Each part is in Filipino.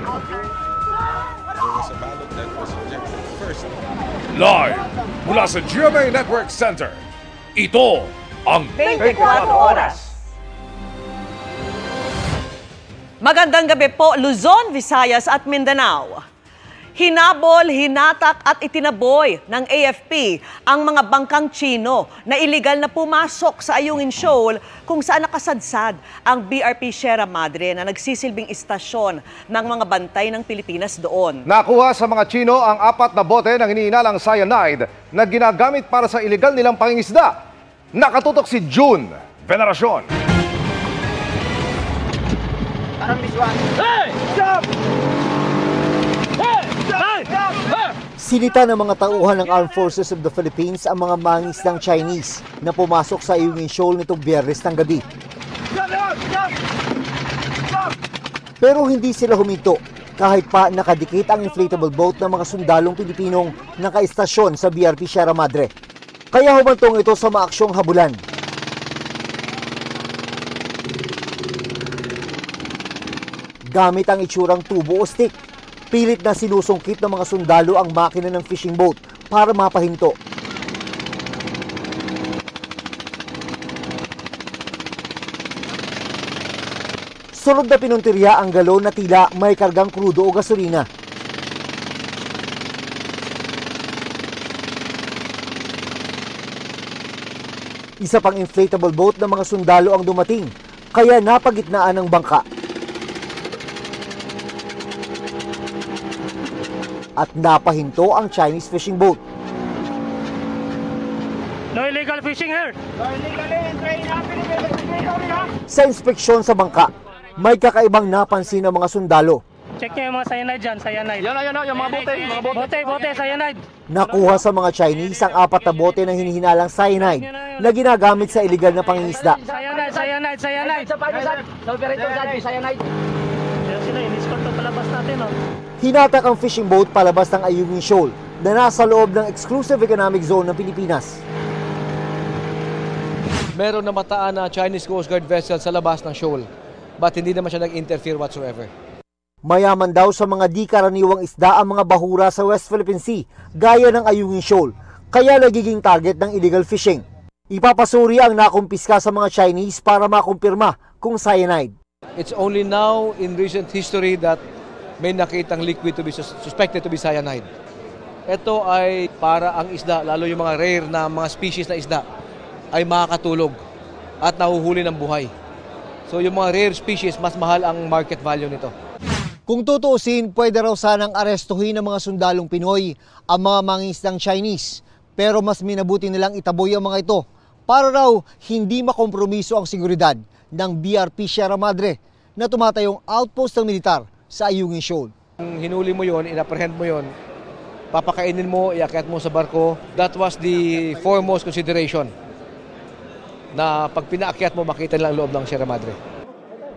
There was a ballot that was rejected first. Live mula sa GMA Network Center, ito ang 24 Oras. Magandang gabi po, Luzon, Visayas at Mindanao. Hinabol, hinatak at itinaboy ng AFP ang mga bangkang Chino na iligal na pumasok sa Ayungin Shoal kung saan nakasadsad ang BRP Sierra Madre na nagsisilbing istasyon ng mga bantay ng Pilipinas doon. Nakuha sa mga Chino ang 4 na bote ng iniinalang cyanide na ginagamit para sa iligal nilang pangingisda. Nakatutok si June Veneracion. Hey! Stop! Sinita ng mga tauhan ng Armed Forces of the Philippines ang mga mangingisdang Chinese na pumasok sa Ayungin Shoal nitong Biyernes ng gabi. Pero hindi sila huminto kahit pa nakadikit ang inflatable boat ng mga sundalong Pilipinong nakaistasyon sa BRP Sierra Madre. Kaya humantong ito sa maaksyong habulan. Gamit ang itsurang tubo o stick, pilit na sinusungkit ng mga sundalo ang makina ng fishing boat para mapahinto. Sunod na pinuntirya ang galon na tila may kargang krudo o gasolina. Isa pang inflatable boat ng mga sundalo ang dumating, kaya napagitnaan ng bangka. At napahinto ang Chinese fishing boat. No illegal fishing here. No illegal entry happening. Sa inspeksyon sa bangka, may kakaibang napansin ng mga sundalo. Check niyo yung mga cyanide dyan, cyanide. Yan, yung mga bote. Bote, cyanide. Nakuha sa mga Chinese ang 4 na bote ng hinihinalang cyanide na ginagamit sa iligal na pangingisda. Cyanide. Sa operator side, cyanide. Yan sila, in-escort to palabas natin, oh. Hinatak ang fishing boat palabas ng Ayungin Shoal na nasa loob ng exclusive economic zone ng Pilipinas. Meron na mataan na Chinese Coast Guard vessel sa labas ng shoal, but hindi naman siya nag-interfere whatsoever. Mayaman daw sa mga di karaniwang isda ang mga bahura sa West Philippine Sea, gaya ng Ayungin Shoal, kaya nagiging target ng illegal fishing. Ipapasuri ang nakumpiska sa mga Chinese para makumpirma kung cyanide. It's only now in recent history that may nakitang liquid to be suspected to be cyanide. Ito ay para ang isda, lalo yung mga rare na mga species na isda, ay makakatulog at nahuhuli ng buhay. So yung mga rare species, mas mahal ang market value nito. Kung tutuusin, pwede raw sanang arestuhin ng mga sundalong Pinoy ang mga mangingisdang Chinese. Pero mas minabuti nilang itaboy ang mga ito para raw hindi makompromiso ang seguridad ng BRP Sierra Madre na tumatayong outpost ng militar sa Ayungin Shoal. Kung hinuli mo yon, inapprehend mo yon, papakainin mo, iakyat mo sa barko, that was the foremost consideration. Na pag pinaakyat mo, makita nila ang loob ng Sierra Madre.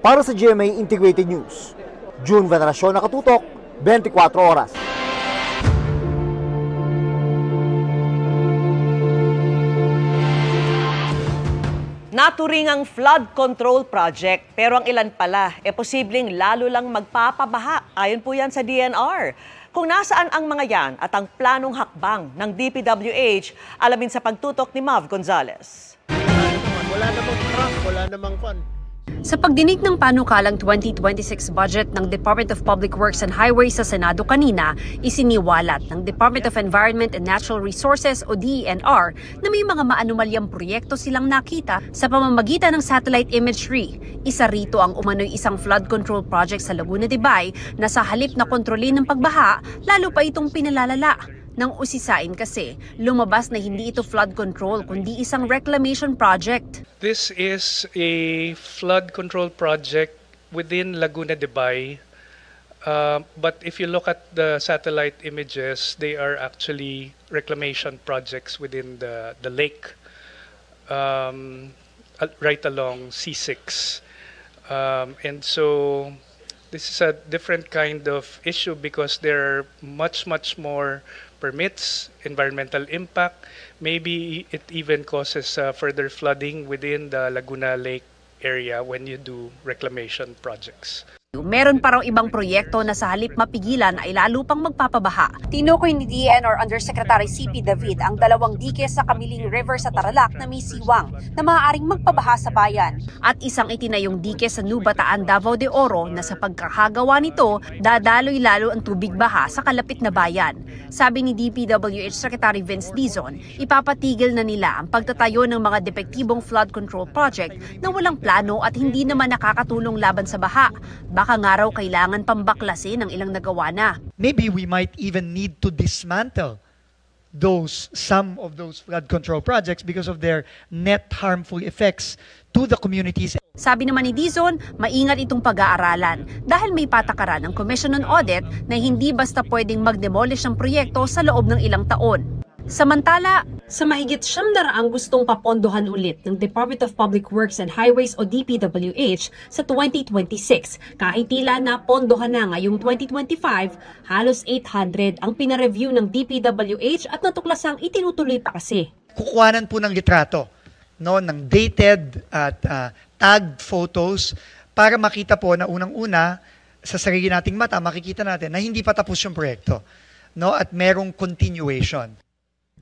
Para sa GMA Integrated News, June Veneracion, nakatutok, 24 Oras. Naturing ang flood control project pero ang ilan pala posibleng lalo lang magpapabaha. Ayon po yan sa DNR. Kung nasaan ang mga yan at ang planong hakbang ng DPWH, alamin sa pagtutok ni Mav Gonzalez. Wala namang crack, wala namang fun. Sa pagdinig ng panukalang 2026 budget ng Department of Public Works and Highways sa Senado kanina, isiniwalat ng Department of Environment and Natural Resources o DENR na may mga maanumalyang proyekto silang nakita sa pamamagitan ng satellite imagery. Isa rito ang umano'y isang flood control project sa Laguna de Bay na sa halip na kontrolin ng pagbaha, lalo pa itong pinalalala. Nang usisain kasi, lumabas na hindi ito flood control kundi isang reclamation project. This is a flood control project within Laguna de Bay. But if you look at the satellite images, they are actually reclamation projects within the lake right along C6. And so this is a different kind of issue because there are much more permits, environmental impact. Maybe it even causes further flooding within the Laguna Lake area when you do reclamation projects. Meron pa raw ibang proyekto na sa halip mapigilan ay lalo pang magpapabaha. Tinukoy ni DENR Undersecretary CP David ang 2 dike sa Kamiling River sa Tarlac na may siwang na maaaring magpabaha sa bayan. At isang itinayong dike sa New Bataan, Davao de Oro na sa pagkakagawa nito, dadaloy lalo ang tubig baha sa kalapit na bayan. Sabi ni DPWH Secretary Vince Dizon, ipapatigil na nila ang pagtatayo ng mga depektibong flood control project na walang plano at hindi naman nakakatulong laban sa baha. Baka nga raw kailangan pambaklasin ang ilang nagawa na. Maybe we might even need to dismantle some of those flood control projects because of their net harmful effects to the communities. Sabi naman ni Dizon, maingat itong pag-aaralan dahil may patakaran ng Commission on Audit na hindi basta pwedeng mag-demolish ng proyekto sa loob ng ilang taon. Samantala, sa mahigit 700 gustong papondohan ulit ng Department of Public Works and Highways o DPWH sa 2026. Kahit tila na pondohan na ngayong 2025, halos 800 ang pinareview ng DPWH at natuklasang itinutuloy pa kasi. Kukuhanan po ng litrato, no, ng dated at tagged photos para makita po na unang-una sa sarili nating mata, makikita natin na hindi pa tapos yung proyekto, no, at merong continuation.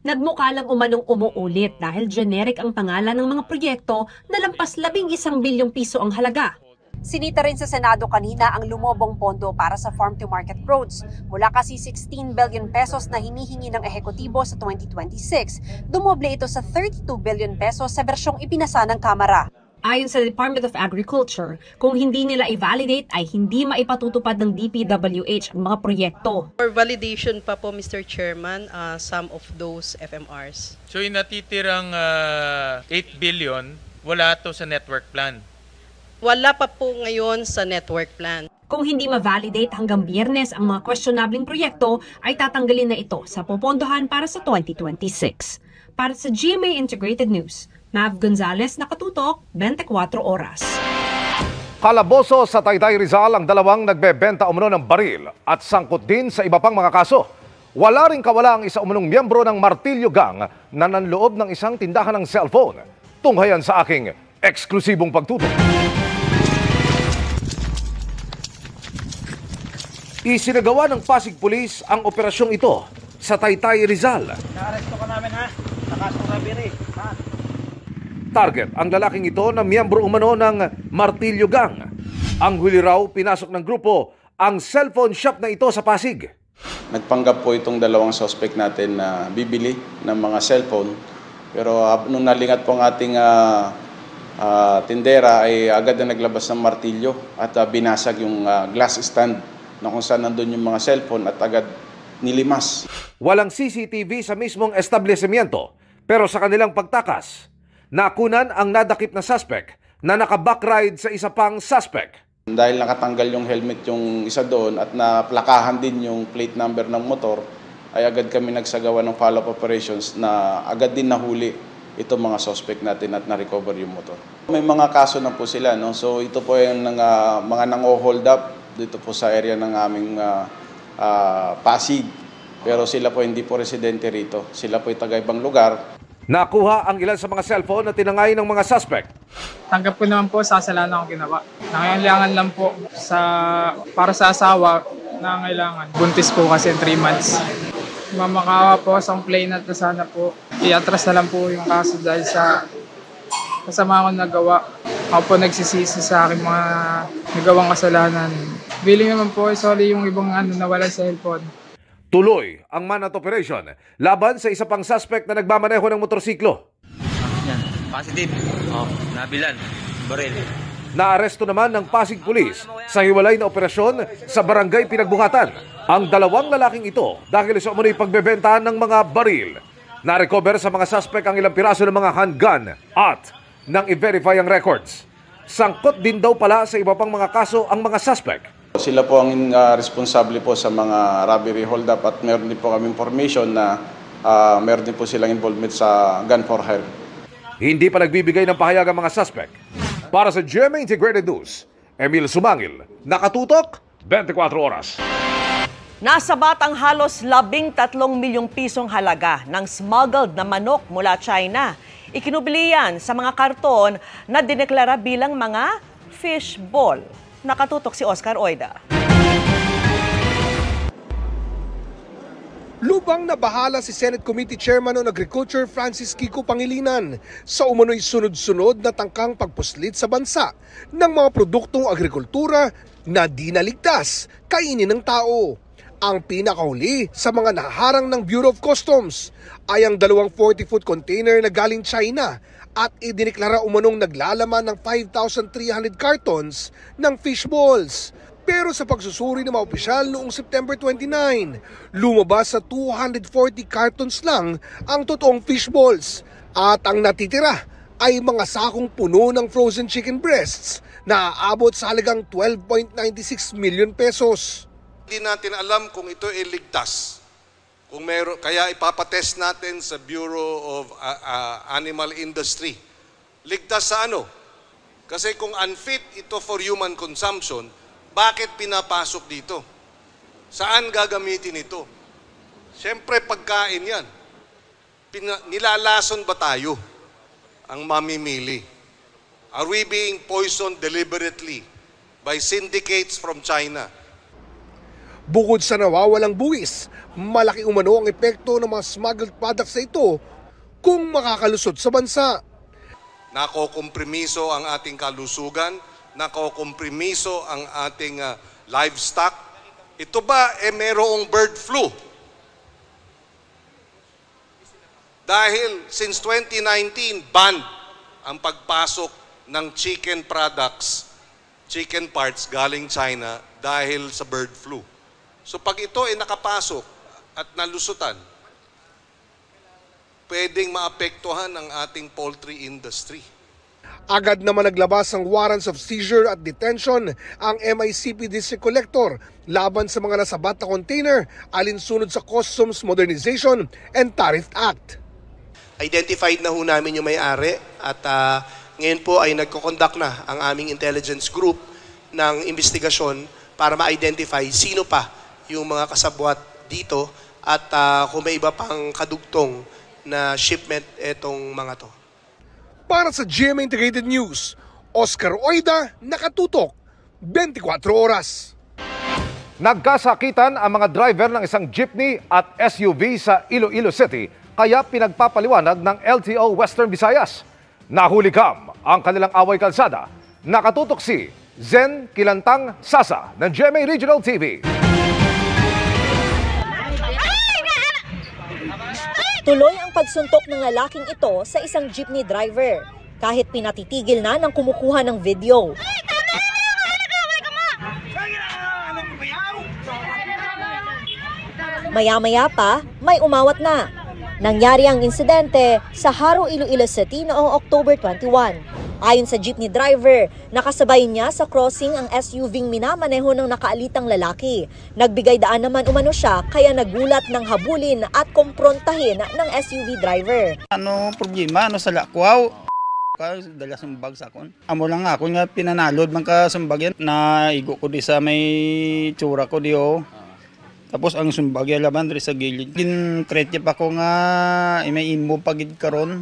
Nagmukha lang umanong umuulit dahil generic ang pangalan ng mga proyekto na lampas 11 bilyong piso ang halaga. Sinita rin sa Senado kanina ang lumobong pondo para sa farm-to-market roads. Mula kasi 16 billion pesos na hinihingi ng ehekutibo sa 2026, dumoble ito sa 32 billion pesos sa bersyong ipinasa ng Kamara. Ayon sa Department of Agriculture, kung hindi nila i-validate ay hindi maipatutupad ng DPWH ang mga proyekto. For validation pa po, Mr. Chairman, some of those FMRs. So yung natitirang 8 billion, wala to sa network plan? Wala pa po ngayon sa network plan. Kung hindi ma-validate hanggang Biyernes ang mga questionabling proyekto, ay tatanggalin na ito sa popondohan para sa 2026. Para sa GMA Integrated News, Mav Gonzalez, nakatutok, 24 oras. Kalaboso sa Taytay Rizal ang 2 nagbebenta umano ng baril at sangkot din sa iba pang mga kaso. Wala ring kawala ang isa umunong miyembro ng Martilyo Gang na nanloob ng isang tindahan ng cellphone. Tunghayan sa aking eksklusibong pagtutok. Isinagawa ng Pasig Police ang operasyong ito sa Taytay Rizal. Naaresto ka namin ha, sa kasong robbery. Target ang lalaking ito na miyembro umano ng Martilyo Gang. Ang huli raw pinasok ng grupo ang cellphone shop na ito sa Pasig. Nagpanggap po itong 2 suspect natin na bibili ng mga cellphone. Pero nung nalingat po ang ating tindera ay agad na naglabas ng martilyo at binasag yung glass stand na kung saan nandun yung mga cellphone at agad nilimas. Walang CCTV sa mismong establishmento pero sa kanilang pagtakas, nakunan ang nadakip na suspect na naka-backride sa isa pang suspect. Dahil nakatanggal yung helmet yung isa doon at naplakahan din yung plate number ng motor, ay agad kami nagsagawa ng follow-up operations na agad din nahuli itong mga suspect natin at na-recover yung motor. May mga kaso na po sila, no? So ito po yung mga nang-hold up dito po sa area ng aming Pasig. Pero sila po hindi po residente rito. Sila po ay taga-ibang lugar. Nakuha ang ilan sa mga cellphone na tinangay ng mga suspect. Tanggap ko naman po sa kasalanan akong ginawa. Nangailangan lang po para sa asawa, nangailangan. Buntis po kasi 3 months. Mamakawa po sa complainant na sana po i-atras na lang po yung kaso dahil sa kasama akong nagawa. Ako po nagsisisi sa aking mga nagawang kasalanan. Billing naman po, sorry yung ibang nawala sa cellphone. Tuloy ang manhunt operation laban sa isa pang suspect na nagmamaneho ng motorsiklo. Yan, positive. Nabilan. Baril. Naaresto naman ng Pasig Police sa hiwalay na operasyon sa Barangay Pinagbuhatan ang 2 lalaking ito dahil sa umunoy pagbebentahan ng mga baril. Na-recover sa mga suspect ang ilang piraso ng mga handgun at nang i-verify ang records. Sangkot din daw pala sa iba pang mga kaso ang mga suspect. Sila po ang responsable po sa mga robbery hold-up at meron din po kami information na meron din po silang involvement sa gun for hire. Hindi pa nagbibigay ng pahayag ang mga suspect. Para sa GMA Integrated News, Emil Sumangil, nakatutok, 24 oras. Nasabat ang halos 13 milyong pisong halaga ng smuggled na manok mula China. Ikinubili yan sa mga karton na dineklara bilang mga fish ball. Nakatutok si Oscar Oida. Lubang na bahala si Senate Committee Chairman on Agriculture Francis Kiko Pangilinan sa umano'y sunod-sunod na tangkang pagpuslit sa bansa ng mga produktong agrikultura na di naligtas kainin ng tao. Ang pinakahuli sa mga naharang ng Bureau of Customs ay ang 2 40-foot container na galing China at idineklara umanong naglalaman ng 5,300 cartons ng fish balls. Pero sa pagsusuri ng mga opisyal noong September 29, lumabas sa 240 cartons lang ang totoong fish balls at ang natitira ay mga sakong puno ng frozen chicken breasts na aabot sa halagang 12.96 million pesos. Hindi natin alam kung ito ay ligtas. Kung meron, kaya ipapatest natin sa Bureau of Animal Industry. Ligtas sa ano? Kasi kung unfit ito for human consumption, bakit pinapasok dito? Saan gagamitin ito? Siyempre pagkain yan. Nilalason ba tayo ang mamimili? Are we being poisoned deliberately by syndicates from China? Bukod sa nawawalang buwis, malaki umano ang epekto ng mga smuggled products na ito kung makakalusot sa bansa. Nakokompromiso ang ating kalusugan, nakokompromiso ang ating livestock. Ito ba merong bird flu? Dahil since 2019, banned ang pagpasok ng chicken products, chicken parts galing China dahil sa bird flu. So pag ito ay nakapasok at nalusutan, pwedeng maapektuhan ang ating poultry industry. Agad naman naglabas ng warrants of seizure at detention ang MICP District Collector laban sa mga nasabat na container alinsunod sa Customs Modernization and Tariff Act. Identified na ho namin yung may-ari at ngayon po ay nagko-conduct na ang aming intelligence group ng investigasyon para ma-identify sino pa yung mga kasabwat dito at kung may iba pang kadugtong na shipment etong mga to. Para sa GMA Integrated News, Oscar Oida, nakatutok, 24 oras. Nagkasakitan ang mga driver ng isang jeepney at SUV sa Iloilo City, kaya pinagpapaliwanag ng LTO Western Visayas. Nahulikam ang kanilang away kalsada. Nakatutok si Zen Kilantang Sasa ng GMA Regional TV. Tuloy ang pagsuntok ng lalaking ito sa isang jeepney driver kahit pinatitigil na ng kumukuha ng video. Maya-maya pa, may umawat na. Nangyari ang insidente sa Haro, Iloilo City noong October 21. Ayon sa jeepney driver, nakasabay niya sa crossing ang SUV-ng minamaneho ng nakaalitang lalaki. Nagbigay daan naman umano siya kaya nagulat ng habulin at komprontahin ng SUV driver. Ano problema? Ano sa lakwaw? Dala sumbag sa akon. Amo lang ako nga pinanalod man ka sumbag yan. Naigo ko di sa may tsura ko di o. Tapos ang sumbag yan laban sa gilid. Gin-tretje pa ko nga may imo pagid karon.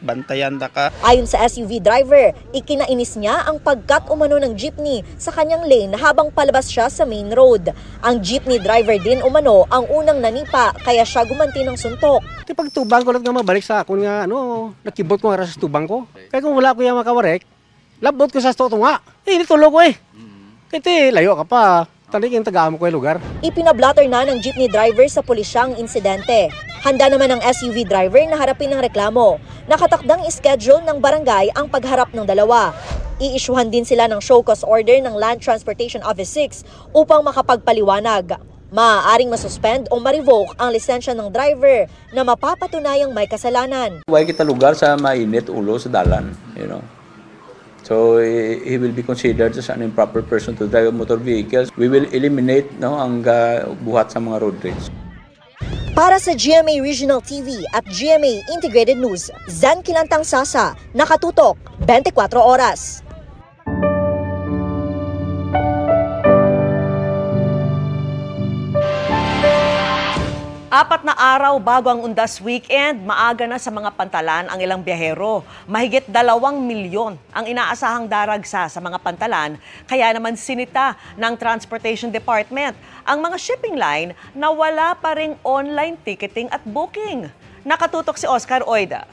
Bantayan ta ka. Ayon sa SUV driver, ikinainis niya ang pagkat umano ng jeepney sa kanyang lane habang palabas siya sa main road. Ang jeepney driver din umano ang unang nanipa kaya siya gumanti ng suntok. Pag tubang ko lang nga mabalik sa akon nga nakibot ko nga sa tubang ko. Kaya kung wala ko yung makawarek, labot ko sa toto nga. Tulog ko eh. Kaya layo ka pa. Tanig yung taga-amo ko yung lugar. Ipinablatter na ng jeepney driver sa pulisyang insidente. Handa naman ang SUV driver na harapin ng reklamo. Nakatakdang ischedule ng barangay ang pagharap ng dalawa. Iisyuhan din sila ng show cause order ng Land Transportation Office 6 upang makapagpaliwanag. Maaaring masuspend o ma-revoke ang lisensya ng driver na mapapatunayang may kasalanan. Huwag kita lugar sa mainit ulo sa dalan, So he will be considered as an improper person to drive motor vehicles. We will eliminate ang buhat sa mga road rage. Para sa GMA Regional TV at GMA Integrated News, Zen Kilantang Sasa, nakatutok 24 oras. 4 na araw bago ang Undas Weekend, maaga na sa mga pantalan ang ilang biyahero. Mahigit 2 milyon ang inaasahang daragsa sa mga pantalan, kaya naman sinita ng Transportation Department ang mga shipping line na wala pa ring online ticketing at booking. Nakatutok si Oscar Oida.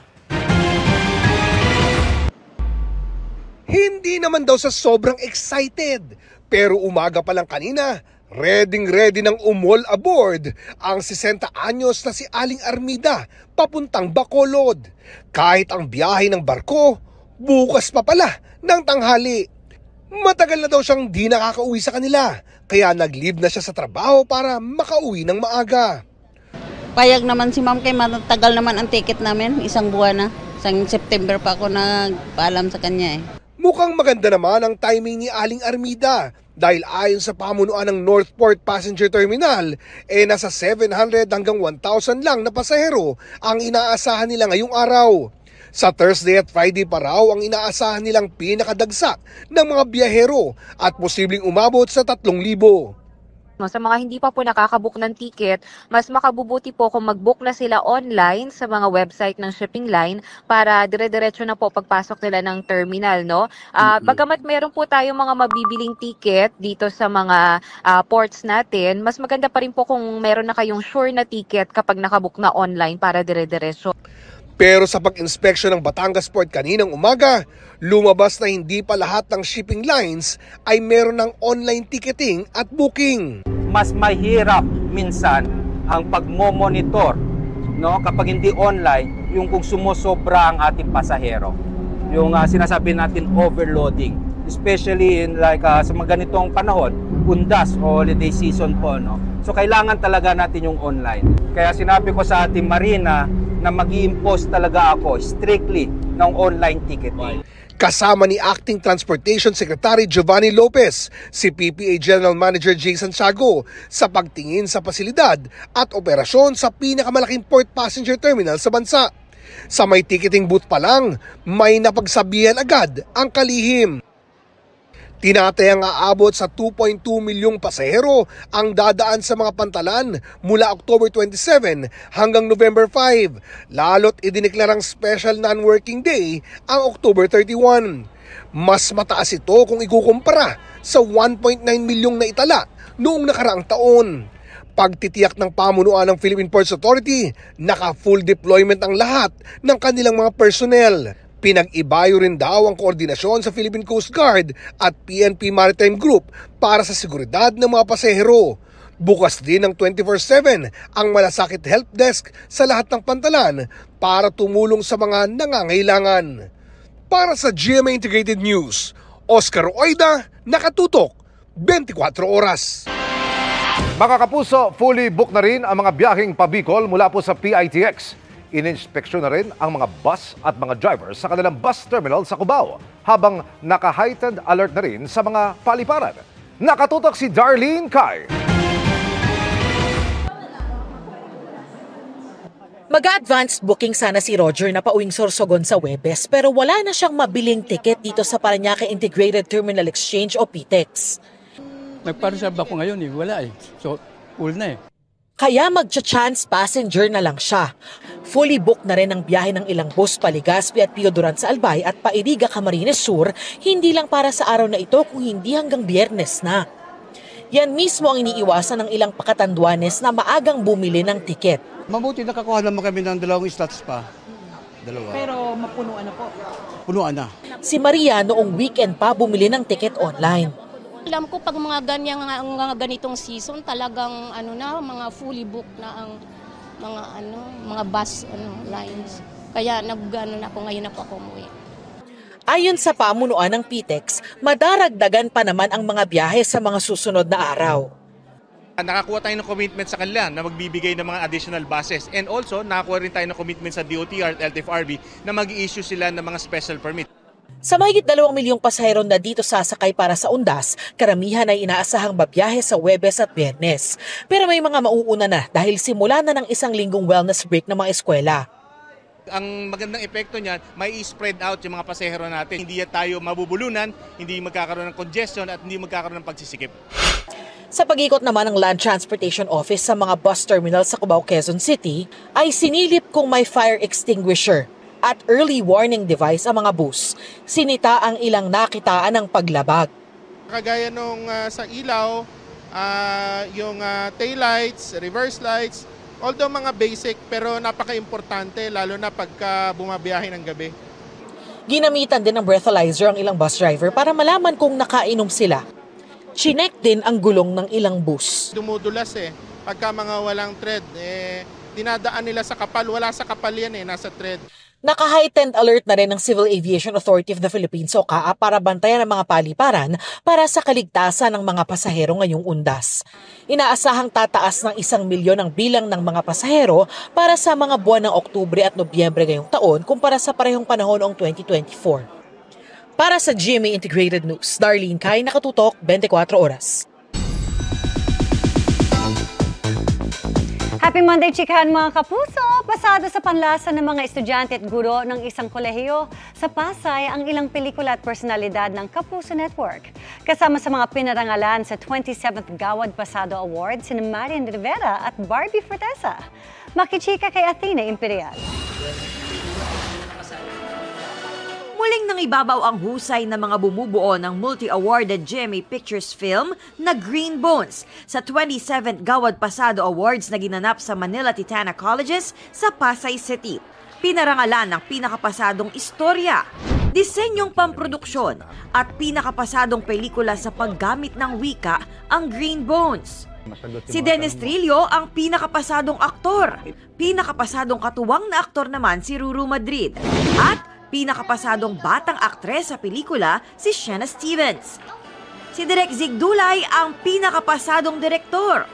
Hindi naman daw sa sobrang excited, pero umaga pa lang kanina, ready ng umol aboard ang 60 anyos na si Aling Armida papuntang Bacolod. Kahit ang biyahe ng barko, bukas pa pala ng tanghali. Matagal na daw siyang di nakakauwi sa kanila, kaya nag-leave na siya sa trabaho para makauwi ng maaga. Payag naman si ma'am kay matagal naman ang ticket namin, 1 buwan na. Isang September pa ako nagpaalam sa kanya eh. Mukhang maganda naman ang timing ni Aling Armida dahil ayon sa pamunuan ng Northport Passenger Terminal, nasa 700 hanggang 1,000 lang na pasahero ang inaasahan nila ngayong araw. Sa Thursday at Friday pa raw ang inaasahan nilang pinakadagsa ng mga biyahero at posibleng umabot sa 3,000. Sa mga hindi pa po nakakabook ng ticket, mas makabubuti po kung mag-book na sila online sa mga website ng shipping line para dire-diretso na po pagpasok nila ng terminal, no? Bagamat meron po tayong mga mabibiling ticket dito sa mga ports natin, mas maganda pa rin po kung meron na kayong sure na ticket kapag nakabook na online para dire-diretso. Pero sa pag-inspeksyon ng Batangas Port kaninang umaga, lumabas na hindi pa lahat ng shipping lines ay meron ng online ticketing at booking. Mas mahirap minsan ang pagmo-monitor, no, kapag hindi online, yung kung sumusobra ang ating pasahero. Yung sinasabi natin overloading, especially in sa mga ganitong panahon, undas o holiday season po, no. So kailangan talaga natin yung online. Kaya sinabi ko sa ating Marina na mag-i-impose talaga ako strictly ng online ticketing. Kasama ni Acting Transportation Secretary Giovanni Lopez, si PPA General Manager Jason Santiago sa pagtingin sa pasilidad at operasyon sa pinakamalaking port passenger terminal sa bansa. Sa may ticketing booth pa lang, may napagsabihan agad ang kalihim. Tinatayang aabot sa 2.2 milyong pasahero ang dadaan sa mga pantalan mula October 27 hanggang November 5, lalo't idineklarang special non-working day ang October 31. Mas mataas ito kung ikukumpara sa 1.9 milyong na itala noong nakaraang taon. Pagtitiyak ng pamunuan ng Philippine Ports Authority, naka-full deployment ang lahat ng kanilang mga personnel. Pinag-ibayo rin daw ang koordinasyon sa Philippine Coast Guard at PNP Maritime Group para sa seguridad ng mga pasahero. Bukas din ng 24/7 ang malasakit help desk sa lahat ng pantalan para tumulong sa mga nangangailangan. Para sa GMA Integrated News, Oscar Oida, nakatutok, 24 oras. Mga kapuso, fully booked na rin ang mga biyaheng pa-Bicol mula po sa PITX. Ininspeksyon na rin ang mga bus at mga drivers sa kanilang bus terminal sa Cubao habang naka-heightened alert na rin sa mga paliparan. Nakatutok si Darlene Kai. Mag-advanced booking sana si Roger na pauwing Sorsogon sa Huwebes pero wala na siyang mabiling ticket dito sa Parañaque Integrated Terminal Exchange o PITEX. Nagpa-reserve ako ngayon wala So, full na Kaya magcha-chance passenger na lang siya. Fully booked na rin ang biyahe ng ilang bus pa Legazpi at Pio Duran sa Albay at Pairiga, Camarines Sur, hindi lang para sa araw na ito kung hindi hanggang Biyernes na. Yan mismo ang iniiwasan ng ilang pakatanduanes na maagang bumili ng tiket. Mabuti nakakuha naman kami ng 2 slots pa. 2. Pero mapunuan na po. Punuan na. Si Maria noong weekend pa bumili ng tiket online. Alam ko pag mga ganitong season talagang mga fully booked na ang mga bus lines. Kaya na ako ngayon na po ako umuwi. Ayon sa pamunuan ng PITEX, madaragdagan pa naman ang mga biyahe sa mga susunod na araw. Nakakuha tayo ng commitment sa kanila na magbibigay ng mga additional buses. And also, nakakuha rin tayo ng commitment sa DOTR at LTFRB na mag-i-issue sila ng mga special permit. Sa mahigit 2 milyong pasahero na dito sasakay para sa Undas, karamihan ay inaasahang babiyahe sa Huwebes at Biyernes. Pero may mga mauuna na dahil simula na ng 1 linggong wellness break ng mga eskwela. Ang magandang epekto niyan, may spread out yung mga pasahero natin. Hindi tayo mabubulunan, hindi magkakaroon ng congestion at hindi magkakaroon ng pagsisikip. Sa pag-ikot naman ng Land Transportation Office sa mga bus terminal sa Cubao, Quezon City, ay sinilip kung may fire extinguisher at early warning device ang mga bus. Sinita ang ilang nakitaan ng paglabag. Kagaya nung sa ilaw, yung taillights, reverse lights, although mga basic pero napaka-importante lalo na pagka bumabiyahe ng gabi. Ginamitan din ng breathalyzer ang ilang bus driver para malaman kung nakainom sila. Chinek din ang gulong ng ilang bus. Dumudulas pagka mga walang tread, dinadaan nila sa kapal. Wala sa kapal yan nasa tread. Naka-heightened alert na rin ng Civil Aviation Authority of the Philippines o CAA para bantayan ang mga paliparan para sa kaligtasan ng mga pasahero ngayong undas. Inaasahang tataas ng 1 milyon ang bilang ng mga pasahero para sa mga buwan ng Oktubre at Nobyembre ngayong taon kumpara sa parehong panahon noong 2024. Para sa GMA Integrated News, Darlene Kai, Nakatutok, 24 Oras. Happy Monday, chikahan mga kapuso! Pasado sa panlasa ng mga estudyante at guro ng isang kolehiyo sa Pasay ang ilang pelikula at personalidad ng Kapuso Network. Kasama sa mga pinarangalan sa 27th Gawad Pasado Awards sina Marian Rivera at Barbie Forteza. Makichika kay Athena Imperial. Muling nangibabaw ang husay ng mga bumubuo ng multi-awarded GMA Pictures film na Green Bones sa 27th Gawad Pasado Awards na ginanap sa Manila Titana Colleges sa Pasay City. Pinarangalan ng pinakapasadong istorya, disenyong pamproduksyon at pinakapasadong pelikula sa paggamit ng wika ang Green Bones. Si Dennis Trillo ang pinakapasadong aktor, pinakapasadong katuwang na aktor naman si Ruru Madrid at pinakapasadong batang aktres sa pelikula si Shanna Stevens. Si Direk Zig Dulay ang pinakapasadong direktor.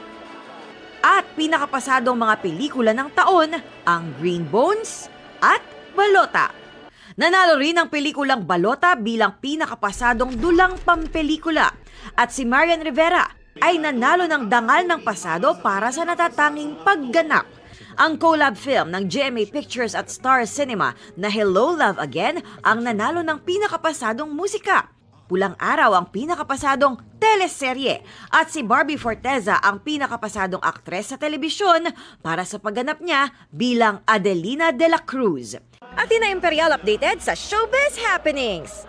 At pinakapasadong mga pelikula ng taon ang Green Bones at Balota. Nanalo rin ang pelikulang Balota bilang pinakapasadong dulang pampelikula. At si Marian Rivera ay nanalo ng dangal ng pasado para sa natatanging pagganap. Ang collab film ng GMA Pictures at Star Cinema na Hello Love Again ang nanalo ng pinakapasadong musika. Pulang Araw ang pinakapasadong teleserye at si Barbie Forteza ang pinakapasadong aktres sa telebisyon para sa pagganap niya bilang Adelina de la Cruz. Athena Imperial updated sa Showbiz Happenings.